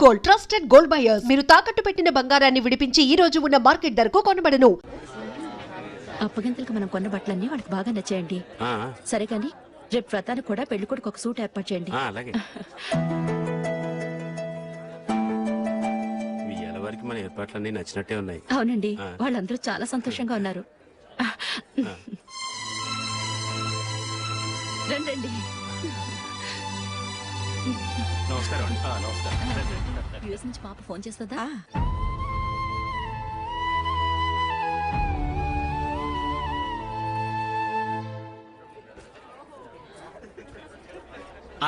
Gold, trusted gold buyers. మీరు తాకట్టు పెట్టిన బంగారాన్ని విడిపించి ఈ రోజు ఉన్న మార్కెట్ ధరకు కొనబడను. అప్పగింతలకు మనం కొన్న బట్టలన్నీ వాళ్ళకి బాగా నచ్చాయండి. సరే కానీ రేపు వ్రతానికి కూడా పెళ్లి కొడుకు ఒక సూట్ ఏర్పాటు చేయండి. వరకు మన ఏర్పాట్లన్నీ నచ్చినట్టే ఉన్నాయి. అవునండి, వాళ్ళందరూ చాలా సంతోషంగా ఉన్నారు. రండి. నమస్కారం. యూఎస్ నుంచి పాప ఫోన్ చేస్తుందా?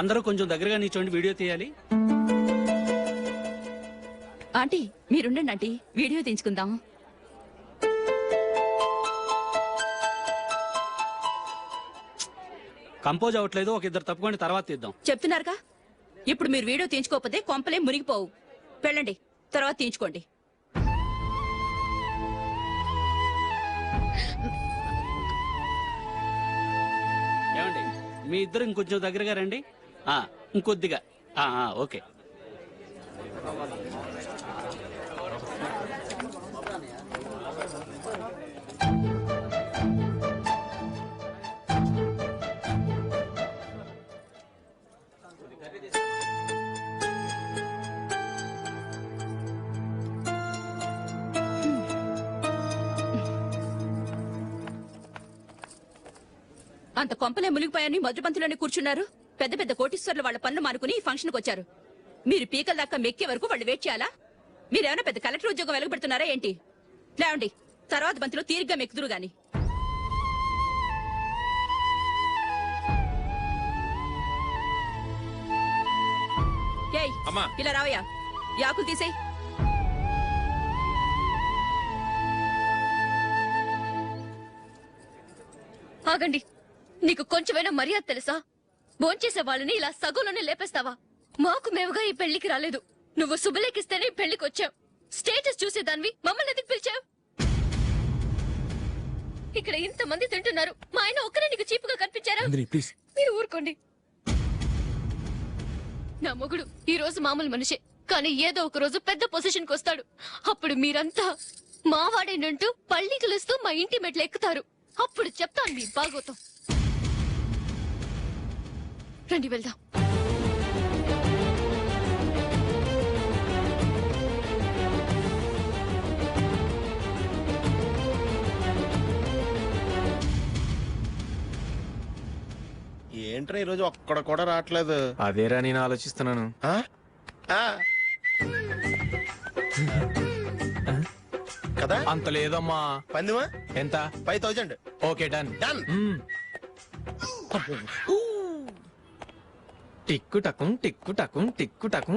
అందరూ కొంచెం దగ్గరగా నిల్చోండి, వీడియో తీయాలి. ఆంటీ మీరుండండి ఆంటీ, వీడియో తీయించుకుందాం. కంపోజ్ అవ్వట్లేదు, ఒక ఇద్దరు తప్పుకొని తర్వాత తీద్దాం. చెప్తున్నారుగా, ఇప్పుడు మీరు వీడియో తీయించుకోకపోతే కొంపలే మురిగిపోవు. వెళ్ళండి, తర్వాత తీయించుకోండి. ఏమండి, మీ ఇద్దరు ఇంకొంచెం దగ్గరగా రండి. ఇంకొద్దిగా. ఓకే. అంత కొంపలే మునిగిపోయాని మధురపంతిలోనే కూర్చున్నారు. పెద్ద పెద్ద కోటీశ్వర్లు వాళ్ళ పనులు మానుకుని ఈ ఫంక్షన్ కు వచ్చారు. మీరు పీకల దాకా మెక్కే వరకు వాళ్ళు వెయిట్ చేయాలా? మీరేమైనా పెద్ద కలెక్టర్ ఉద్యోగం వెలగబెడుతున్నారా ఏంటి? లేవండి, తర్వాత బంతిలో తీరిగ్గా మెక్కుదురు గాని. ఇలా రావయ్యా, యాకులు తీసేయ్. ఆగండి, నీకు కొంచెమైనా మర్యాద తెలుసా? భోంచేసే వాళ్ళని ఇలా సగంలోనే లేపేస్తావా? మాకు మేముగా ఈ పెళ్లికి రాలేదు. నువ్వు శుభలేఖిస్తేనే ఈ పెళ్లికి వచ్చావు. స్టేటస్ చూసేదానివి మమ్మల్ని ఎందుకు పిలిచావు? ఇక్కడ ఇంతమంది తింటున్నారు, మా ఆయన ఒక్కరే నీకు చీపుగా కనిపించారా? మీరు ఊరుకోండి. నా మొగుడు ఈ రోజు మామూలు మనిషే, కానీ ఏదో ఒక రోజు పెద్ద పొజిషన్ కు వస్తాడు. అప్పుడు మీరంతా మావాడేనంటూ పళ్ళి కలుస్తూ మా ఇంటి మెట్లు ఎక్కుతారు. అప్పుడు చెప్తాను మీ బాగోతం. రండి వెళ్దాం. ఏంట్రా ఈరోజు ఒక్కడ కూడా రావట్లేదు? అదేరా నేను ఆలోచిస్తున్నాను. కదా అంత లేదమ్మా. పందిమా ఎంత? 5000. Okay, done. డన్. టిక్కు టకుం టిక్కు టకుం టిక్కు టకుం.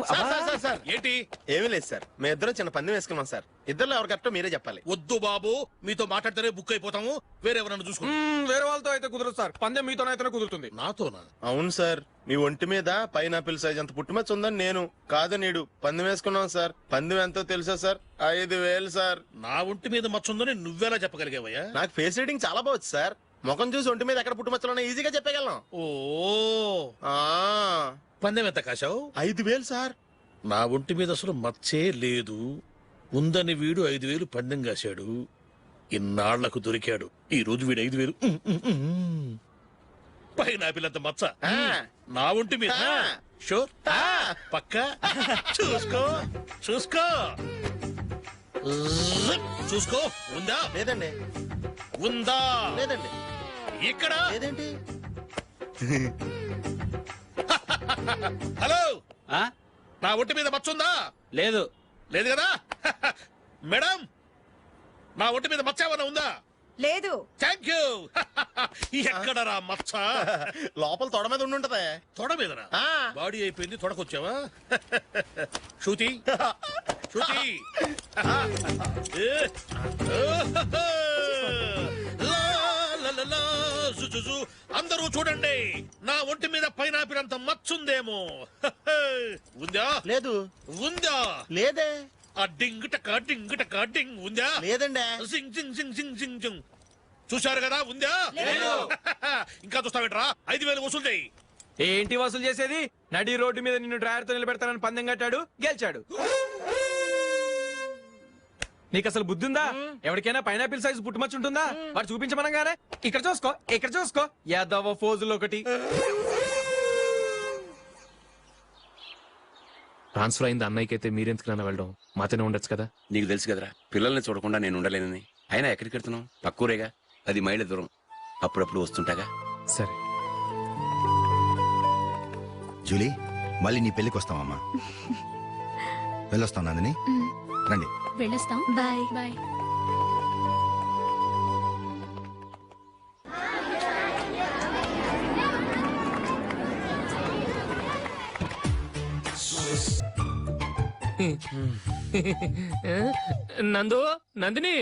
సార్ ఏంటి? ఏమీ లేదు సార్, మేము ఇద్దరు చిన్న పందెం వేసుకున్నాం సార్. ఇద్దరు ఎవరు కరెక్టో మీరే చెప్పాలి. వద్దు బాబు, మీతో మాట్లాడితేనే బుక్ అయిపోతాము. వేరెవరన్నా చూసుకుంటాం. వేరే వాళ్ళతో అయితే కుదరదు సార్, పందెం మీతోనైతేనే కుదురుతుంది. నాతోనా? అవును సార్, మీ ఒంటి మీద పైనాపిల్ సైజ్ అంత పుట్టుమచ్చ ఉందని నేను కాదు నీడు పందెం వేసుకున్నాం సార్. పందెం ఎంతో తెలుసా సార్? 5000 సార్. నా ఒంటి మీద మచ్చ ఉందని నువ్వెలా చెప్పగలిగావయ్యా? నాకు ఫేస్ రీడింగ్ చాలా బాగుంది సార్. ముఖం చూసి ఒంటి మీద ఎక్కడ పుట్టుమచ్చలో ఈజీగా చెప్పగలను. ఓ, పందెం ఎంత కాశావు? 5000 సార్. నా ఒంటి మీద అసలు మచ్చే లేదు. ఉందని వీడు 5000 పందెం కాశాడు. ఇన్నాళ్లకు దొరికాడు. ఈ రోజు వీడు 5000. పైనాపిల్ అంత మచ్చ నా ఒంటి మీద. షూర్, పక్క. చూసుకో చూసుకో చూసుకో. ఉందా? లేదండి. ఉందా? లేదండి. ఇక్కడ లేదేంటి? హలో, నా ఒంటి మీద మచ్చ ఉందా? లేదు. లేదు కదా? మేడం, నా ఒంటి మీద మచ్చ ఏమన్నా ఉందా? లేదు. Thank you. ఎక్కడరా మచ్చ? లోపల తొడ మీద ఉండుంటదే. తొడ మీదనా? బాడీ అయిపోయింది, తొడకొచ్చావా? శృతి శృతి. అందరూ చూడండి, నా ఒంటి మీద పైనాపిల్ అంత మచ్చుందేమో. ఉందా? లేదు. ఉందా? లేదే. ఆ డింగ్ టక డింగ్ టక డింగ్ ఉందా? లేదండి. సింగ్ సింగ్ సింగ్ సింగ్ సింగ్ సింగ్. చూశారు కదా? ఉందా? ఇంకా చూస్తావేట్రా? 5000 వసూలు చేయి. ఏంటి వసూలు చేసేది? నడి రోడ్డు మీద నిన్ను డ్రైవర్ తో నిలబెడతానని పందెం కట్టాడు, గెలిచాడు. నీకు అసలు బుద్ధి ఉందా? ఎవరికైనా పైనాపిల్ సైజ్ పుట్టుమచ్చు ఉంటుందా? వాడు చూపించమనగానే ఇక్కడ చూసుకో, ఇక్కడ చూసుకో, యాదవ ఫోజులు ఒకటి. ట్రాన్స్ఫర్ అయింది అన్నయ్యకి అయితే మీరెందుకు వెళ్ళడం? మాతోనే ఉండొచ్చు కదా. నీకు తెలుసు కదరా, పిల్లల్ని చూడకుండా నేను ఉండలేనని. అయినా ఎక్కడికి వెళ్తున్నావు? పక్కూరేగా, 10 మైళ్ళ దూరం. అప్పుడప్పుడు వస్తుంటాగా. సరే జూలీ, మళ్ళీ నీ పెళ్లికి వస్తామమ్మా. వెళ్ళొస్తాం నందిని, రండి. వెళ్ళొస్తాం. Bye bye. నందిని,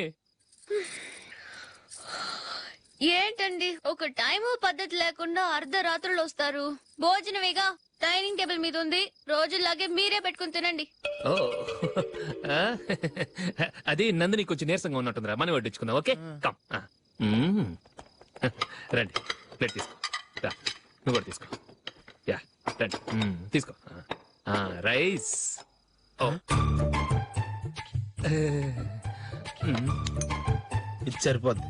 ఏంటండి ఒక టైము పద్ధతి లేకుండా అర్ధరాత్రులు వస్తారు? భోజనమేగా డైనింగ్ టేబుల్ మీద ఉంది, రోజుల్లాగే మీరే పెట్టుకుని తినండి. ఓ అది నందిని కొంచెం నీరసంగా ఉన్నట్టుందిరా, మనం వడ్డించుకుందాం. Okay come. రండి, ప్లేట్ తీసుకో. రా, నువ్వు కూడా తీసుకో. యా రండి, తీసుకో. రైస్. ఓ ఇది సరిపోద్ది.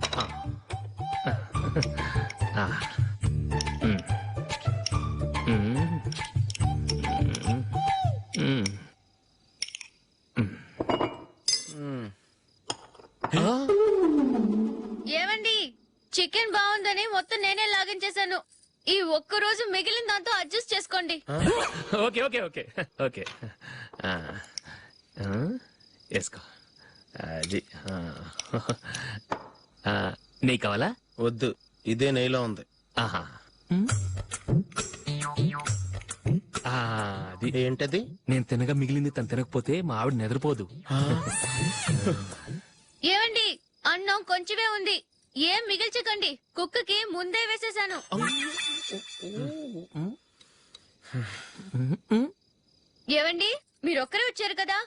ఏమండి, చికెన్ బాగుందని మొత్తం నేనే లాగించేశాను. ఈ ఒక్క రోజు మిగిలిన దాంతో అడ్జస్ట్ చేసుకోండి. Okay okay okay okay. వేసుకో. అది నెయ్యి కావాలా? వద్దు, ఇదే నెయ్యిలో ఉంది. ఆహా. అది ఏంటది? నేను తినగా మిగిలింది తను తినకపోతే మా ఆవిడ నిద్రపోదు. ఏమండి, అన్నం కొంచెమే ఉంది, ఏం మిగిల్చకండి. కుక్కకి ముందే వేసేశాను. ఏవండి, మీరొక్కరే వచ్చారు కదా,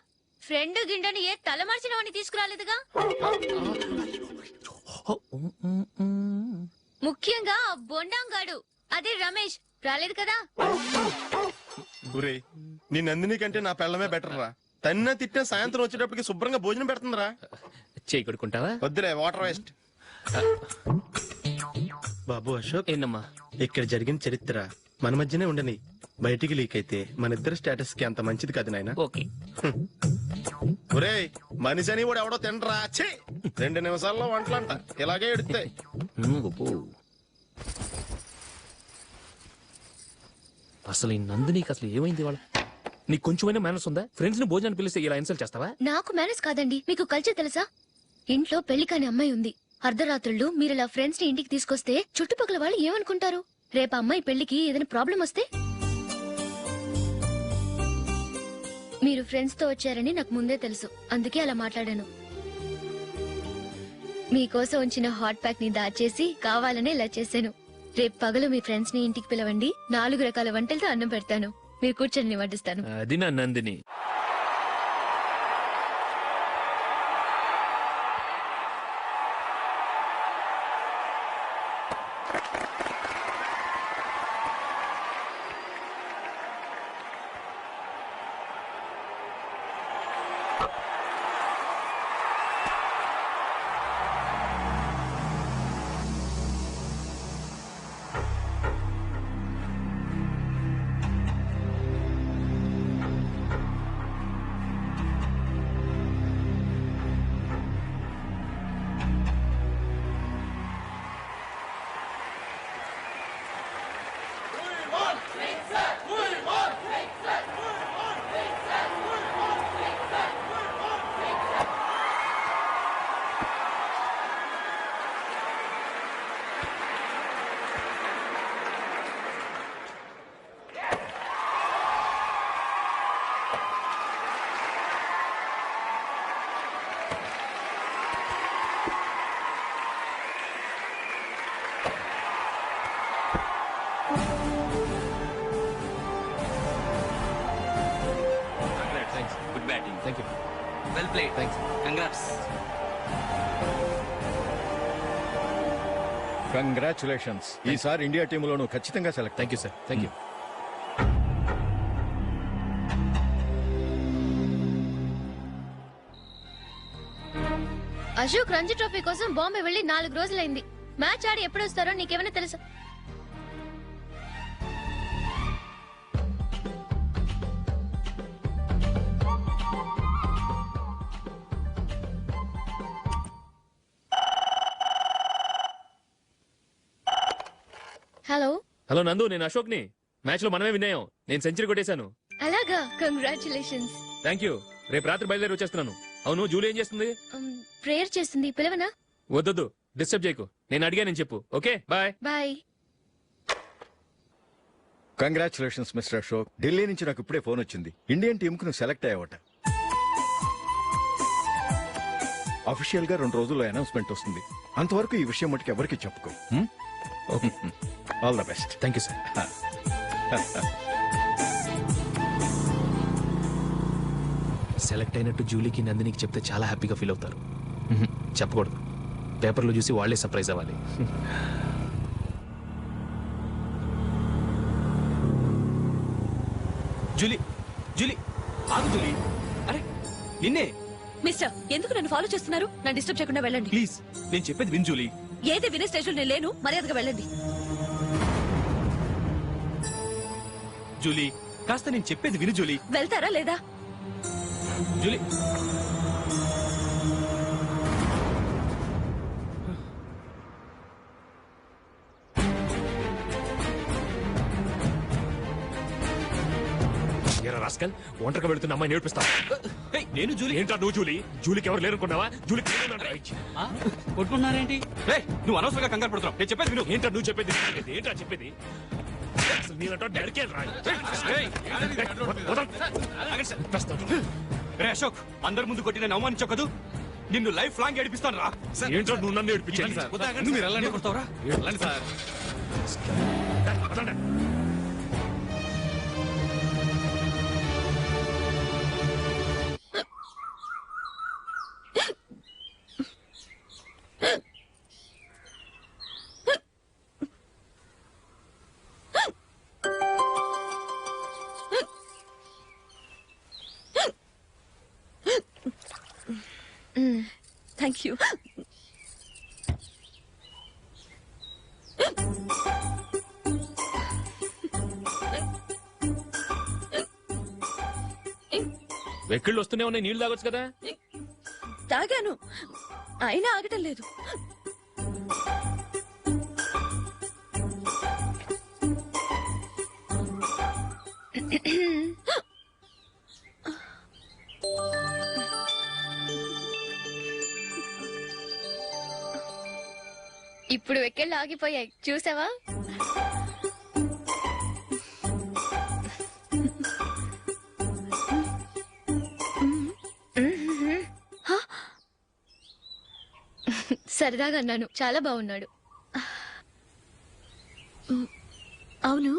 ఫ్రెండ్ గిండెని ఏ తలమార్చిన వాడిని తీసుకురాలేదుగా? ముఖ్యంగా ఆ బొండాంగాడు, అదే రమేష్, రాలేదు కదా? ఊరే, నీ నందిని కంటే నా పెళ్ళమే బెటర్ రా. తన్న తిట్టిన సాయంత్రం వచ్చేటప్పటికి శుభ్రంగా భోజనం పెడుతుందిరా. చేయి కొడుకుంటావా? వద్దులే, వాటర్ వేస్ట్. బాబు అశోక్, ఏంటమ్మా? ఇక్కడ జరిగిన చరిత్ర మన మధ్యనే ఉండని. బయటికి లీక్ అయితే మన ఇద్దరు స్టేటస్ కి అంత మంచిది కాదు నాయన. ఓకే. ఒరే, మనిషి అని కూడా ఎవడో తినరా. 2 నిమిషాల్లో వంటలంట ఇలాగే ఎడితే. అసలు ఈ నందినికి అసలు ఏమైంది? వాళ్ళ నీకు కొంచెమైనా మేనర్స్ ఉందా? ఫ్రెండ్స్ ని భోజనాన్ని పిలిస్తే ఇలా ఇన్సల్ట్ చేస్తావా? నాకు మేనేజ్ కాదండి, మీకు కల్చర్ తెలుసా? ఇంట్లో పెళ్లి కాని అమ్మాయి ఉంది. అర్ధరాత్రుళ్ళు మీరిలా ఫ్రెండ్స్ ని ఇంటికి తీసుకొస్తే చుట్టుపక్కల వాళ్ళు ఏమనుకుంటారు? రేపు అమ్మాయి పెళ్లికి ఏదైనా ప్రాబ్లం వస్తే? మీరు ఫ్రెండ్స్ తో వచ్చారని నాకు ముందే తెలుసు, అందుకే అలా మాట్లాడాను. మీకోసం ఉంచిన హాట్ ప్యాక్ ని దాచేసి కావాలనే ఇలా చేశాను. రేపు పగలు మీ ఫ్రెండ్స్ ని ఇంటికి పిలవండి, 4 రకాల వంటలతో అన్నం పెడతాను. మీరు కూర్చొని వడ్డిస్తాను. అది నా Nandini. Good batting. Thank you. Well played. Thanks. Congrats. Congratulations ఈసారి ఇండియా టీంలో నువ్వు ఖచ్చితంగా select. Thank you sir, thank you. Ashok Ranji trophy కోసం బాంబే వెళ్ళి 4 రోజులైంది. మ్యాచ్ ఆడి ఎప్పుడు వస్తారో నీకేమైనా తెలుసా? హలో హలో నందు, నేను అశోక్ని. మ్యాచ్ లో మనమే విన్ అయ్యాం. నేను సెంచరీ కొట్టేశాను. అలాగా, కంగ్రాచులేషన్స్. Thank you. రేపు రాత్రి బయలుదేరి వచ్చేస్తున్నాను. అవును, జూలీ ఏం చేస్తుంది? ప్రేయర్ చేస్తుంది, పిలవనా? వద్దొద్దు, డిస్టర్బ్ చేయకు. నేను అడిగానని చెప్పు. Okay, bye. Bye. Congratulations mister Ashok. Delhi నుంచి నాకు ఇప్పుడే ఫోన్ వచ్చింది. ఇండియన్ టీమ్ కు నువ్వు సెలెక్ట్ అయ్యావట. అఫీషియల్ గా 2 రోజుల్లో అనౌన్స్మెంట్ వస్తుంది. అంతవరకు ఈ విషయం మటుకు ఎవరికి చెప్పుకో. All the best. Thank you sir. Select అయినట్టు జూలీకి నందినికి చెప్తే చాలా హ్యాపీగా ఫీల్ అవుతారు. చెప్పకూడదు, పేపర్లో చూసి వాళ్లే సర్ప్రైజ్ అవ్వాలి. జూలీ, జూలీ, ఆగు జూలీ. అరే నిన్నే. మిస్టర్, ఎందుకు నన్ను ఫాలో చేస్తున్నారు? నన్ను డిస్టర్బ్ చేయకుండా వెళ్ళండి ప్లీజ్, నేను చెప్పేది విన్ జూలీ. ఏది వినే స్టేషన్ నేను లేను. మర్యాదగా వెళ్ళండి. జూలీ, కాస్త నేను చెప్పేది విను జూలీ. వెళ్తారా లేదా? జూలీ, రాస్కల్, ఒంటరిగా వెళుతున్న అమ్మాయి నేర్పిస్తా. నేను జూలీ. ఏంటా నువ్వు జూలీ? జూలీకి ఎవరు లేరుకున్నావా? జూలీ కొట్టుకున్నారేంటి? నువ్వు అనవసరంగా కంగారు పడుతున్నావు. నేను చెప్పేది విను. ఏంటా నువ్వు చెప్పేది? ఏంటా చెప్పేది? రే అశోక్, అందరి ముందు కొట్టి నేను అవమానించావు కదూ. నిన్ను లైఫ్ లాంగ్ ఏడిపిస్తాను రా. ఏంటో నువ్వు నన్ను ఏడిపించాలి. మీరు ఎలా కొడతావురా? Sir thank you. వెక్కిళ్ళు వస్తూనే ఉన్నాయి, నీళ్లు తాగొచ్చు కదా. తాగాను, అయినా ఆగటం లేదు. ఇప్పుడు వెక్కెళ్ళు ఆగిపోయాయి, చూసావా? సరదాగా అన్నాను, చాలా బాగున్నాడు. అవును,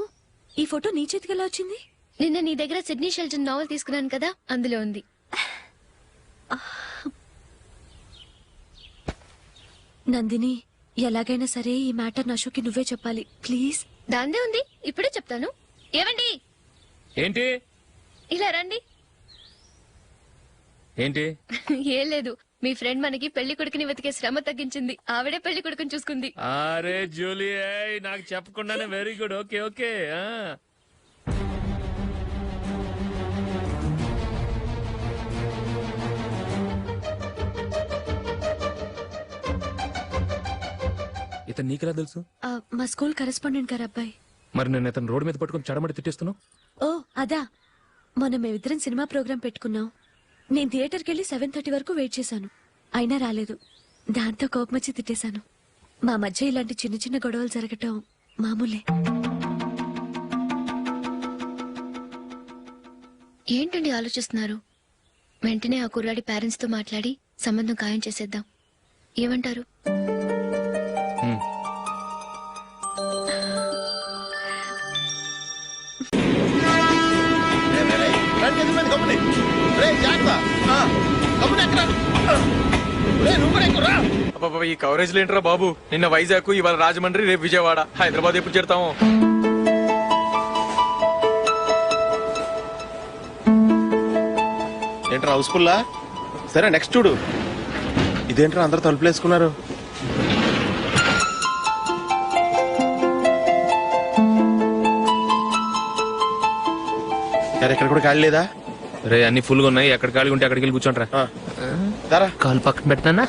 ఈ ఫోటో నీ చేతికి ఎలా వచ్చింది? నిన్న నీ దగ్గర సిడ్నీ షెల్టన్ నావెల్ తీసుకున్నాను కదా, అందులో ఉంది. నందిని, ఎలాగైనా సరే ఈ మ్యాటర్ అశోక్కి నువ్వే చెప్పాలి ప్లీజ్. దాందే ఉంది, ఇప్పుడే చెప్తాను. ఏమండి, ఏంటి? ఇలా రండి. ఏంటి? ఏం లేదు, మీ ఫ్రెండ్ మనకి పెళ్లి కొడుకుని వెతికే శ్రమ తగ్గించింది. ఆవిడే పెళ్లి కొడుకుని చూసుకుంది. అరే జూలీ, నాకు చెప్పకుండానే వెరీ గుడ్. Okay okay. ఇతను నీకెలా తెలుసు? మా స్కూల్ కరెస్పాండెంట్ గారు అబ్బాయి. మరి నేను ఇతను రోడ్డు మీద పట్టుకుని చడమడి తిట్టేస్తున్నావు. ఓ అదా, మొన్న మేమిద్దరం సినిమా ప్రోగ్రాం పెట్టుకున్నాం. నేను థియేటర్కి వెళ్ళి 7:30 వరకు వెయిట్ చేశాను, అయినా రాలేదు. దాంతో కోపమొచ్చి తిట్టేశాను. మా మధ్య ఇలాంటి చిన్న చిన్న గొడవలు జరగటం మామూలే. ఏంటండి ఆలోచిస్తున్నారు? వెంటనే ఆ కుర్రాడి పేరెంట్స్ తో మాట్లాడి సంబంధం ఖాయం చేసేద్దాం. ఏమంటారు? అబ్బబ్బా, ఈ కవరేజ్ లేంట్రా బాబు. నిన్న వైజాగ్, ఇవాళ రాజమండ్రి, రేపు విజయవాడ, హైదరాబాద్ ఎప్పుడు చేరుతాము? ఏంట్రా హౌస్ఫుల్లా? సరే నెక్స్ట్ చూడు. ఇదేంట్రా అందరూ తలుపులు వేసుకున్నారు? ఇక్కడ కూడా ఖాళీ లేదా? రే అన్ని ఫుల్ గా ఉన్నాయి, ఎక్కడ ఖాళీ ఉంటే అక్కడికి వెళ్ళి కూర్చోండ్రా. కాలు పక్కన పెట్టినా.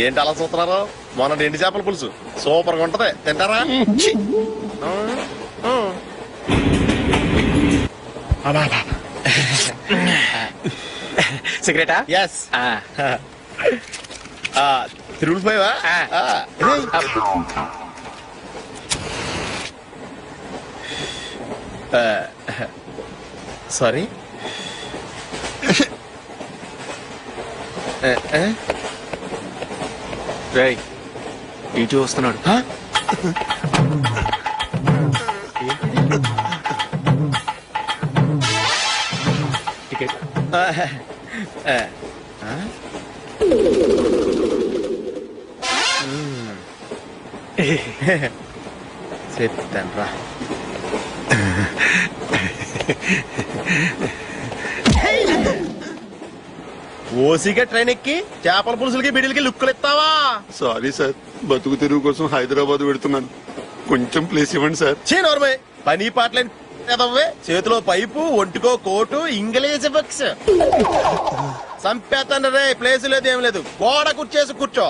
ఏంటి అలా చూస్తున్నారు? మొన్న ఎండి చేపల పులుసు సూపర్ గా ఉంటది, తింటారా? సిగరెటా? ఎస్. తిరుగులు పోయావా? సారీ. ఇటు వస్తున్నాడు. టికెట్. చెప్తాను రా. ఓసిగా ట్రైన్ ఎక్కి చేపల పులుసులకి బిడిలకి లుక్కులు ఇస్తావా? సారీ సార్, బతుకు తెరువు కోసం హైదరాబాద్ పెడుతున్నాను, కొంచెం ప్లేస్ ఇవ్వండి సార్. నోర్మే, పని పాటలేని చేతిలో పైపు, ఒంటికో కోటు, ఇంగ్లీష్ బుక్స్. సంపేతండ్రి రే, ప్లేస్ లేదు ఏం లేదు, గోడ కూర్చేసి కూర్చో.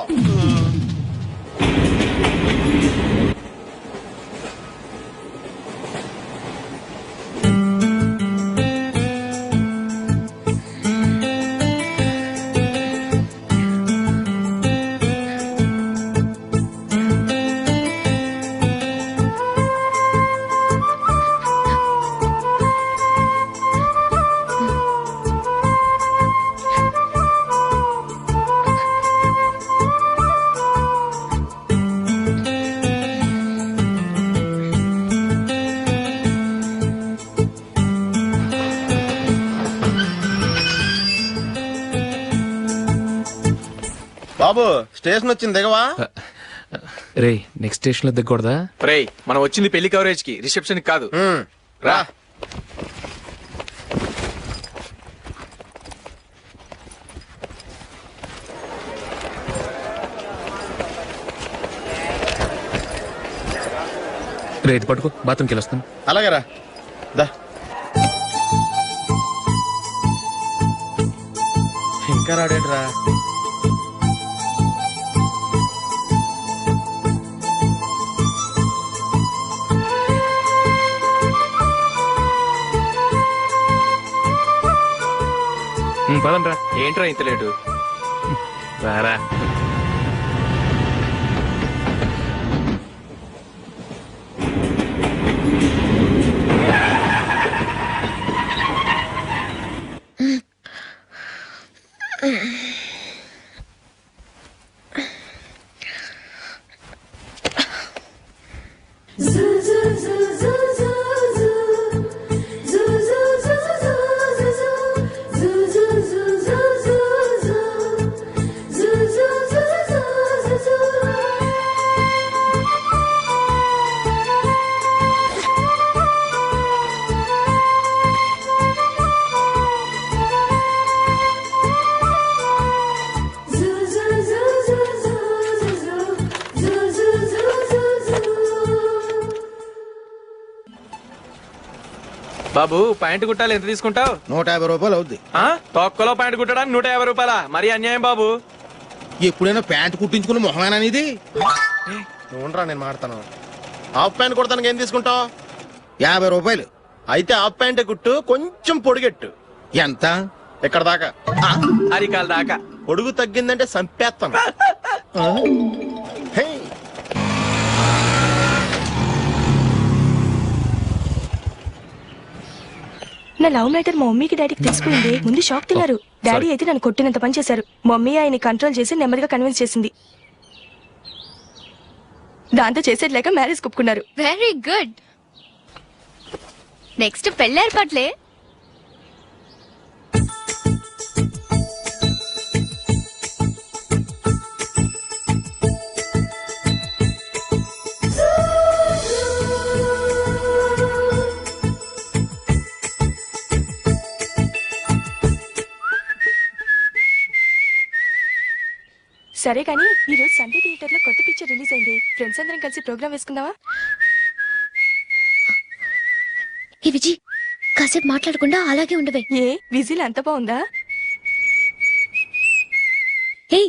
బాబు స్టేషన్ వచ్చింది, దిగవా? రే నెక్స్ట్ స్టేషన్ లో దిగకూడదా? రే మనం వచ్చింది పెళ్లి కవరేజ్ కి, రిసెప్షన్ కాదు. రా. రే ఇది పట్టుకో, బాత్రూమ్కి వెళ్ళొస్తాను. అలాగే రా. దా. ఇంకా రాడేట్రా? పదండ్రా. ఏంట్రా ఇంత లేటు? రారా. బాబు ప్యాంటు కుట్టాలి, ఎంత తీసుకుంటావు? 150 రూపాయలు అవుద్ది. తొక్కలో ప్యాంటు కుట్టడానికి 150 రూపాయల? మరి అన్యాయం బాబు. ఎప్పుడైనా ప్యాంటు కుట్టించుకుని మొహమేనా ఇది? ఉండరా, నేను మాడతాను. హాఫ్ ప్యాంట్ కుడతానికి ఏం తీసుకుంటావు? 50 రూపాయలు. అయితే హాఫ్ ప్యాంటే కుట్టు, కొంచెం పొడిగెట్టు. ఎంత? ఇక్కడ దాకా, అరికాల దాకా. పొడుగు తగ్గిందంటే సంపేస్తాను. నా లవ్ మ్యాటర్ మా మమ్మీకి డాడీకి తెలిసిపోయింది. ముందు షాక్ తిన్నారు. డాడీ అయితే నన్ను కొట్టినంత పని చేశారు. మమ్మీ ఆయన్ని కంట్రోల్ చేసి నెమ్మదిగా కన్విన్స్ చేసింది. దాంతో చేసేట్లేక మ్యారేజ్ ఒప్పుకున్నారు. Very good. నెక్స్ట్ పెళ్లి ఏర్పాట్లే. సరే కానీ ఈ రోజు సండే థియేటర్ లో కొత్త పిక్చర్ రిలీజ్ అయింది. ఫ్రెండ్స్ అందరం కలిసి ప్రోగ్రామ్ వేసుకుందావా? ఈ విజి కాసేపు మాట్లాడకుండా అలాగే ఉండవే. ఏ విజిల్ అంత బాగుందా? హే,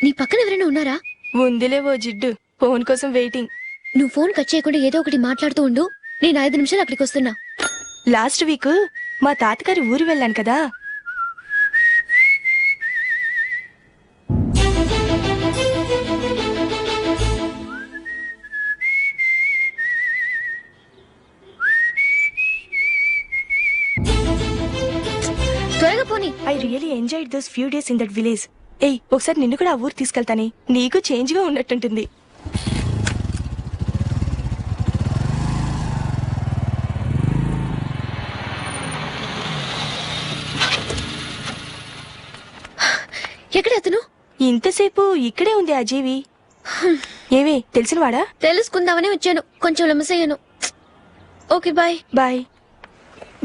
నీ పక్కన ఎవరైనా ఉన్నారా? ఉందిలే ఓ జిడ్డు, ఫోన్ కోసం వెయిటింగ్. నువ్వు ఫోన్ కట్ చేయకుండా ఏదో ఒకటి మాట్లాడుతూ ఉండు. నేను 5 నిమిషాలు అక్కడికి వస్తున్నా. లాస్ట్ వీక్ మా తాతగారి ఊరు వెళ్ళాను కదా. త్వరగా పోనీ. I really enjoyed those few days in that village. ఏయ్, ఒకసారి నిన్ను కూడా ఆ ఊరు తీసుకెళ్తానే. నీకు చేంజ్ గా ఉన్నట్టుంటుంది. ఎక్కడ అతను? ఇంతసేపు ఇక్కడే ఉంది ఆ జీవి. ఏవే తెలిసినవాడా? తెలుసుకుందామని వచ్చాను. కొంచెం లెమసయ్యాను. Okay bye. బాయ్.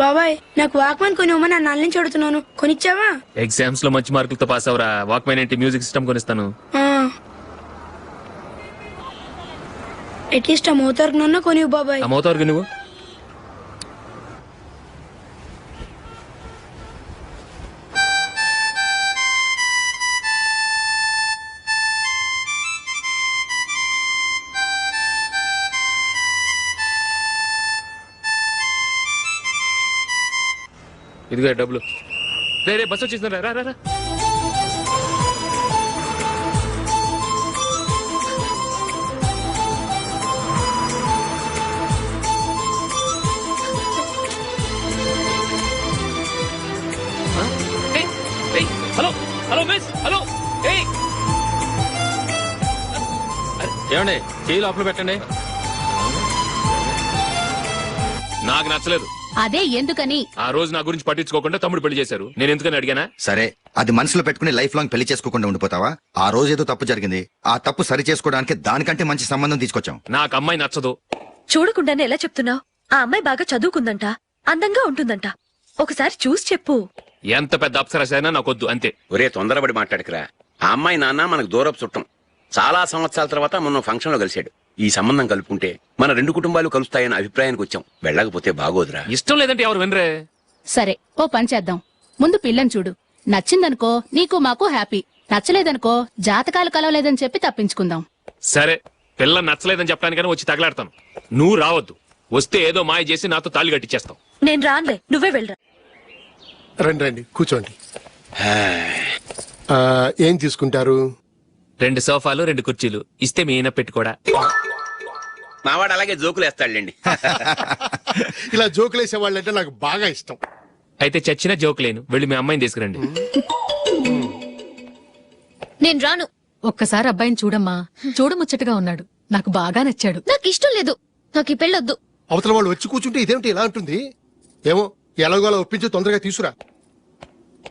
బాబాయ్, నాకు వాక్మన్ కొనివ్వమని నా నాన్న నుంచి అడుగుతున్నాను. కొనిచ్చావా? ఎగ్జామ్స్ లో మంచి మార్కులతో పాస్ అవరా. వాక్మెన్ ఏంటి, మ్యూజిక్ సిస్టమ్ కొనిస్తాను. అట్లీస్ట్ ఆ మోతార్కు నన్న కొనివ్వు బాబాయ్. ఆ మోతార్కు నువ్వు ఇదిగో డబ్బులు. రే బస్ వచ్చేసిందా? రా రా రా. Hello hello miss, hello. ఏమండి, చేయి లోపల పెట్టండి. నాకు నచ్చలేదు. అదే ఎందుకని? ఆ రోజు నా గురించి పట్టించుకోకుండా తమ్ముడు పెళ్లి చేశారు. నేను ఎందుకని అడిగానా? సరే, అది మనసులో పెట్టుకుని లైఫ్ లాంగ్ పెళ్లి చేసుకోకుండా ఉండిపోతావా? ఆ రోజు ఏదో తప్పు జరిగింది. ఆ తప్పు సరి చేసుకోవడానికి దానికంటే మంచి సంబంధం తీసుకొచ్చాం. నాకు అమ్మాయి నచ్చదు. చూడకుండానే ఎలా చెప్తున్నావు? ఆ అమ్మాయి బాగా చదువుకుందంట, అందంగా ఉంటుందంట. ఒకసారి చూసి చెప్పు. ఎంత పెద్ద అప్సరసైనా నాకొద్దు, అంతే. ఒరే, తొందరపడి మాట్లాడకురా. ఆ అమ్మాయి నాన్న మనకు దూరపు చుట్టం. చాలా సంవత్సరాల తర్వాత మొన్న ఫంక్షన్ లో కలిశాడు. ఈ సంబంధం కలుపుకుంటే మన 2 కుటుంబాలు కలుస్తాయన్న అభిప్రాయానికి వచ్చాం. వెళ్ళకపోతే బాగోదురా. ఇష్టం లేదంటే ఎవరు వినరే. సరే, ఓ పని చేద్దాం. ముందు పిల్లని చూడు. నచ్చిందనుకో నీకు మాకు హ్యాపీ. నచ్చలేదనుకో జాతకాలు కలవలేదని చెప్పి తప్పించుకుందాం. సరే, పిల్ల నచ్చలేదని చెప్పడానికని వచ్చి తగలాడతాను. నువ్వు రావద్దు. వస్తే ఏదో మాయ చేసి నాతో తాళి కట్టించేస్తావు. నేను రానులే, నువ్వే వెళ్ళరా. రండి రండి, కూర్చోండి. ఏం తీసుకుంటారు? 2 సోఫాలు 2 కుర్చీలు ఇస్తే మీ ఈయన పెట్టుకోడా. మావాడు అలాగే జోకులు వేస్తాడులేండి. ఇలా జోకులు వేసే వాళ్ళంటే నాకు బాగా ఇష్టం. అయితే చచ్చిన జోక్ లేను. వెళ్ళి మీ అమ్మాయిని తీసుకురండి. నేను రాను. ఒక్కసారి అబ్బాయిని చూడమ్మా. చూడముచ్చటగా ఉన్నాడు. నాకు బాగా నచ్చాడు. నాకు ఇష్టం లేదు. నాకు ఈ పెళ్ళొద్దు. అవతల వాళ్ళు వచ్చి కూర్చుంటే ఇదేమిటి ఇలా ఉంటుంది? ఏమో, ఎలాగోలా ఒప్పించి తొందరగా తీసుకురా.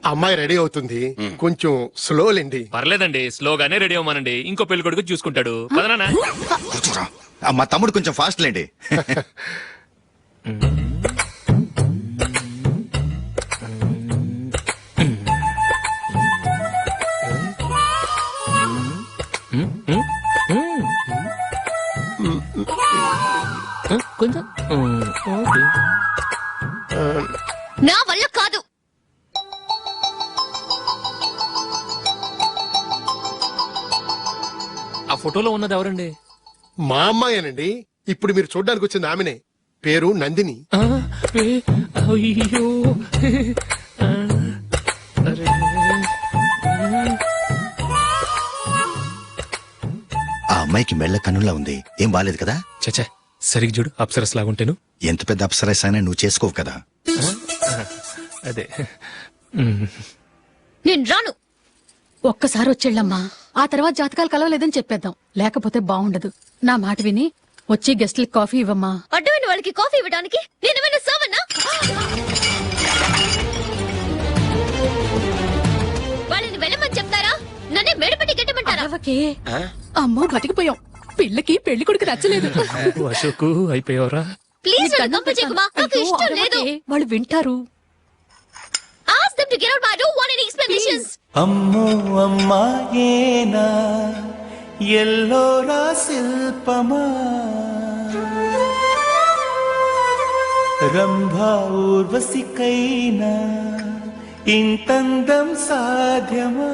అమ్మాయి రెడీ అవుతుంది, కొంచెం స్లో లేండి. పర్లేదండి, స్లోగానే రెడీ అవ్వమనండి. ఇంకో పెళ్లి కొడుకు చూసుకుంటాడు. పదనా. మా తమ్ముడు కొంచెం ఫాస్ట్ లేండి. కొంచెం నా వల్ల కాదు. ఆ ఫోటోలో ఉన్నది ఎవరండి? మా అమ్మాయేనండి. ఇప్పుడు మీరు చూడడానికి వచ్చింది ఆమెనే. పేరు నందిని. అయ్యో, ఆ అమ్మాయికి మెళ్ళ కన్నులా ఉంది. ఏం బాలేదు కదా? చచ్చా, సరిగ్గా చూడు. అప్సరస్ లాగుంటేను. ఎంత పెద్ద అప్సరస్ అయినా నువ్వు చేసుకోవు కదా. అదే నేను రాను. ఒక్కసారి వచ్చేళ్ళమ్మా, ఆ తర్వాత జాతకాలు కలవలేదని చెప్పేద్దాం, లేకపోతే బాగుండదు. నా మాట విని వచ్చి గెస్ట్లకి కాఫీ ఇవ్వమ్మా. అడ్డమైన వాళ్ళకి కాఫీ ఇవ్వడానికి నేనేమైనా సోమన్నా? వాళ్ళని వెళ్ళమని చెప్తారా, నన్నే మేడపట్టి గెట్టమంటారా? అమ్మో బతికిపోయాం, పిల్లకి పెళ్లి కొడుకు నచ్చలేదు. అశోక్ అయిపోయావరా? ప్లీజ్ కంపచేయకుమా, నాకు ఇష్టం లేదు. వాళ్ళు వింటారు. Ask them to get out, but I don't want any explanations. అమ్మో అమ్మాయేనా ఎల్లోరా శిల్పమా రంభా ఊర్వశికైనా ఇంతందం సాధ్యమా